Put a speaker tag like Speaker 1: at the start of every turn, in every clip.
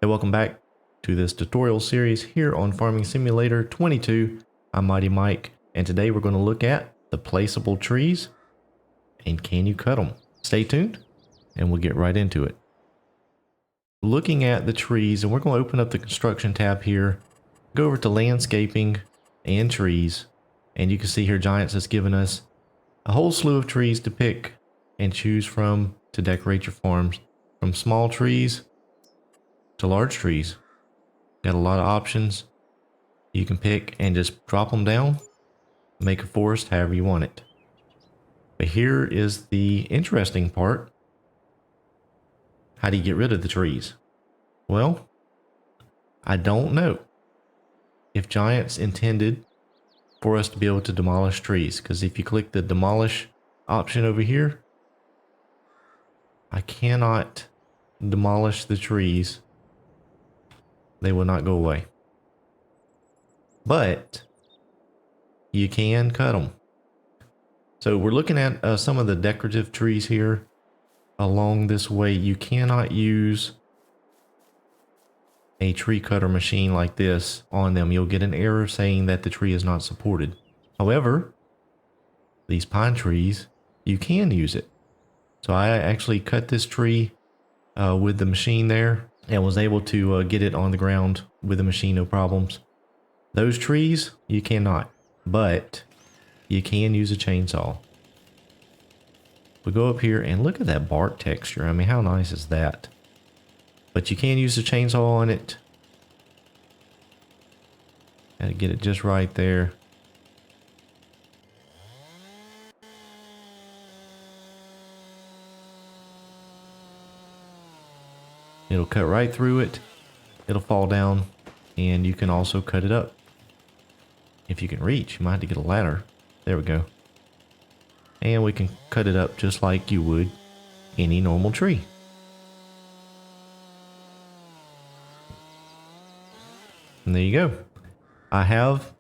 Speaker 1: Hey, welcome back to this tutorial series here on Farming Simulator 22. I'm Mighty Mike, and today we're going to look at the placeable trees and can you cut them. Stay tuned and we'll get right into it. Looking at the trees, and we're going to open up the construction tab here, go over to landscaping and trees, and you can see here Giants has given us a whole slew of trees to pick and choose from to decorate your farms, from small trees to large trees. Got a lot of options you can pick and just drop them down, make a forest however you want it. But here is the interesting part. How do you get rid of the trees? Well, I don't know if Giants intended for us to be able to demolish trees, because if you click the demolish option over here, I cannot demolish the trees. They will not go away. But you can cut them. So we're looking at some of the decorative trees here along this way. You cannot use a tree cutter machine like this on them. You'll get an error saying that the tree is not supported. However, these pine trees, you can use it. So I actually cut this tree with the machine there and was able to get it on the ground with the machine, no problems. Those trees, you cannot, but you can use a chainsaw. We go up here and look at that bark texture. I mean, how nice is that? But you can use a chainsaw on it. Gotta get it just right there. It'll cut right through it. It'll fall down, and you can also cut it up. If you can reach, you might have to get a ladder. There we go. And we can cut it up just like you would any normal tree. And there you go. I have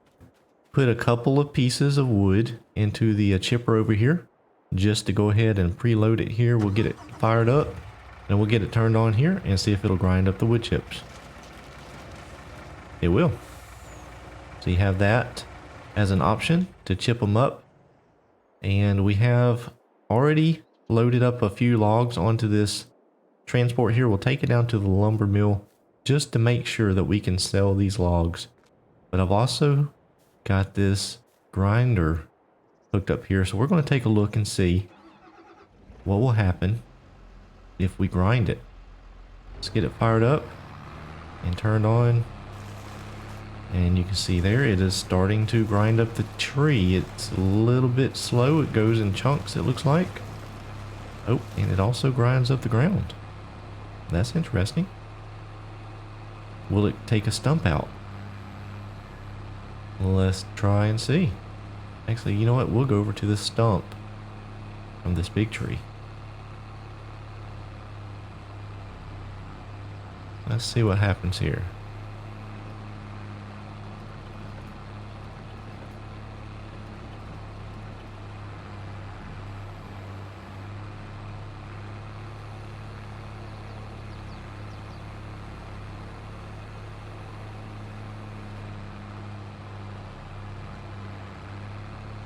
Speaker 1: put a couple of pieces of wood into the chipper over here just to go ahead and preload it here. We'll get it fired up. And we'll get it turned on here and see if it'll grind up the wood chips. It will. So you have that as an option to chip them up. And we have already loaded up a few logs onto this transport here. We'll take it down to the lumber mill just to make sure that we can sell these logs. But I've also got this grinder hooked up here. So we're going to take a look and see what will happen if we grind it. Let's get it fired up and turned on, and you can see there it is starting to grind up the tree. It's a little bit slow. It goes in chunks, it looks like. Oh, and it also grinds up the ground. That's interesting. Will it take a stump out? Let's try and see. Actually, you know what? We'll go over to this stump from this big tree. Let's see what happens here.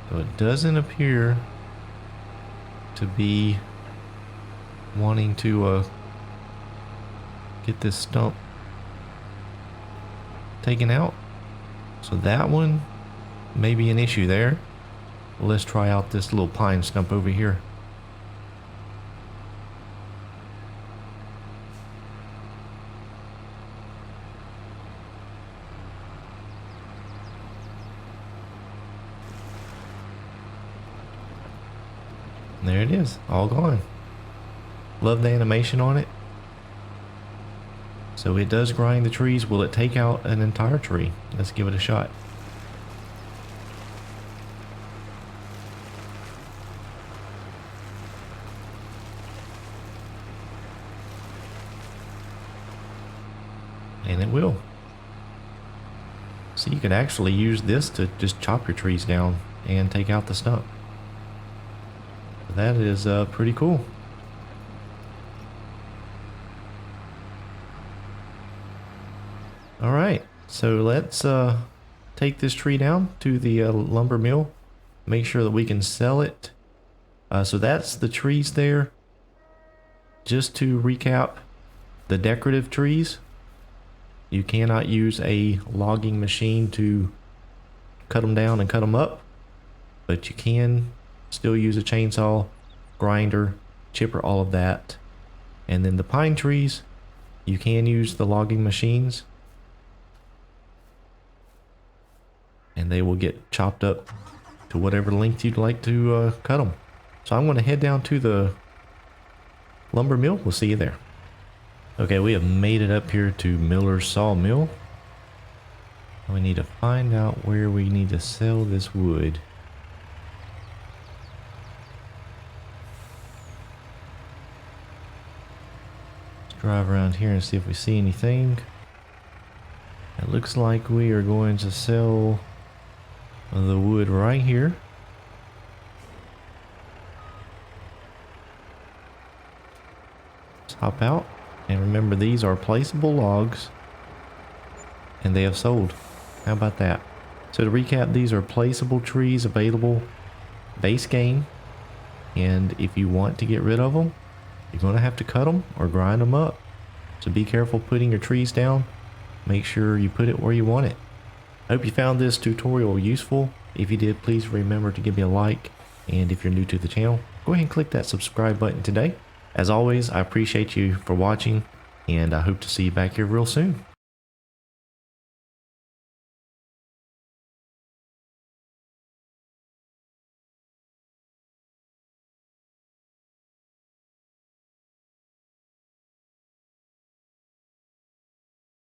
Speaker 1: So it doesn't appear to be wanting to get this stump taken out. So that one may be an issue there. Let's try out this little pine stump over here. There it is, all gone. Love the animation on it. So it does grind the trees. Will it take out an entire tree? Let's give it a shot. And it will. So you can actually use this to just chop your trees down and take out the stump. That is pretty cool. All right, so let's take this tree down to the lumber mill. Make sure that we can sell it. So that's the trees there. Just to recap, the decorative trees, you cannot use a logging machine to cut them down and cut them up, but you can still use a chainsaw, grinder, chipper, all of that. And then the pine trees, you can use the logging machines and they will get chopped up to whatever length you'd like to cut them. So I'm going to head down to the lumber mill. We'll see you there. Okay, we have made it up here to Miller's Sawmill. We need to find out where we need to sell this wood. Let's drive around here and see if we see anything. It looks like we are going to sell the wood right here. Let's hop out. And remember, these are placeable logs and they have sold. How about that? So to recap, these are placeable trees available base game. And if you want to get rid of them, you're going to have to cut them or grind them up. So be careful putting your trees down. Make sure you put it where you want it. I hope you found this tutorial useful. If you did, please remember to give me a like. And if you're new to the channel, go ahead and click that subscribe button today. As always, I appreciate you for watching, and I hope to see you back here real soon.